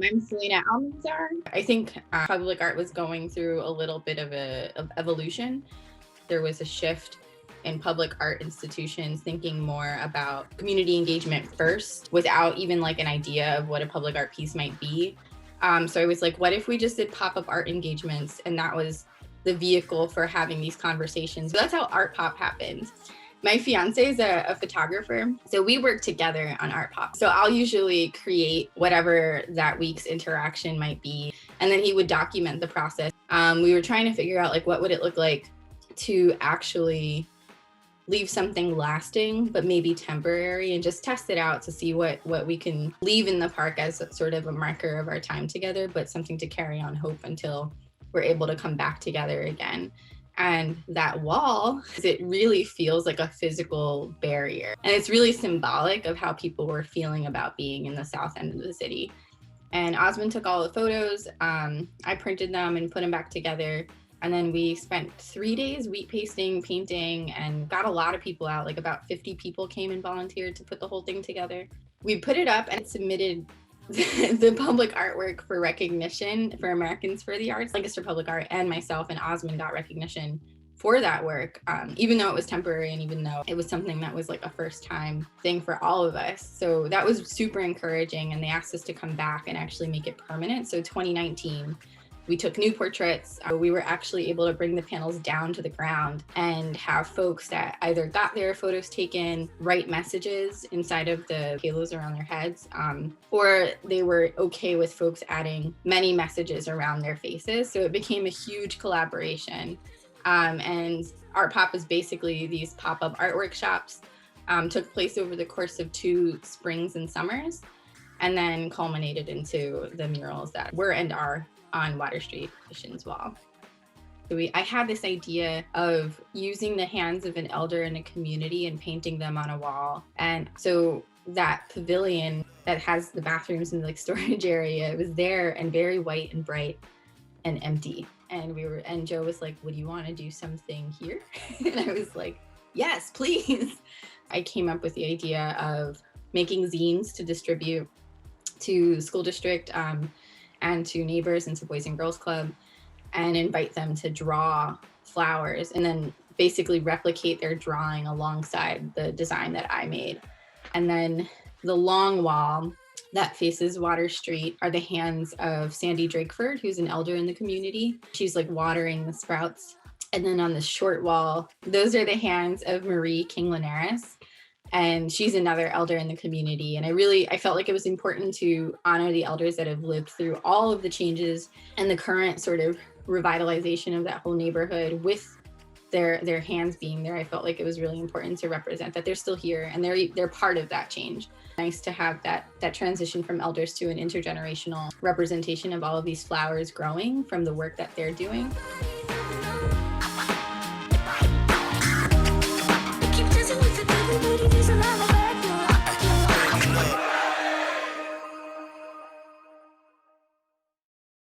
I'm Salina Almanzar. I think public art was going through a little bit of evolution. There was a shift in public art institutions thinking more about community engagement first without even like an idea of what a public art piece might be. So I was like, what if we just did pop-up art engagements? And that was the vehicle for having these conversations. So that's how Art Pop happened. My fiance is a photographer, so we work together on Art Pop. So I'll usually create whatever that week's interaction might be, and then he would document the process. We were trying to figure out like what would it look like to actually leave something lasting, but maybe temporary, and just test it out to see what we can leave in the park as sort of a marker of our time together, but something to carry on hope until we're able to come back together again. And that wall, it really feels like a physical barrier. And it's really symbolic of how people were feeling about being in the south end of the city. And Osmond took all the photos. I printed them and put them back together. And then we spent 3 days wheat pasting, painting, and got a lot of people out. Like about 50 people came and volunteered to put the whole thing together. We put it up and submitted the public artwork for recognition for Americans for the Arts, Lancaster Public Art, and myself and Osmond got recognition for that work, even though it was temporary and even though it was something that was like a first time thing for all of us. So that was super encouraging, and they asked us to come back and actually make it permanent. So 2019, we took new portraits. We were actually able to bring the panels down to the ground and have folks that either got their photos taken write messages inside of the halos around their heads, or they were okay with folks adding many messages around their faces. So it became a huge collaboration. And Art Pop is basically these pop-up art workshops, took place over the course of 2 springs and summers, and then culminated into the murals that were and are on Water Street Mission's wall. So I had this idea of using the hands of an elder in a community and painting them on a wall. And so that pavilion that has the bathrooms and like storage area, it was there and very white and bright and empty. And Joe was like, would you want to do something here? And I was like, yes, please. I came up with the idea of making zines to distribute to school district, and to neighbors and to Boys and Girls Club, and invite them to draw flowers and then basically replicate their drawing alongside the design that I made. And then the long wall that faces Water Street are the hands of Sandy Drakeford, who's an elder in the community. She's like watering the sprouts. And then on the short wall, those are the hands of Marie King Linares. And she's another elder in the community. And I felt like it was important to honor the elders that have lived through all of the changes and the current sort of revitalization of that whole neighborhood with their hands being there. I felt like it was really important to represent that they're still here and they're part of that change. Nice to have that transition from elders to an intergenerational representation of all of these flowers growing from the work that they're doing.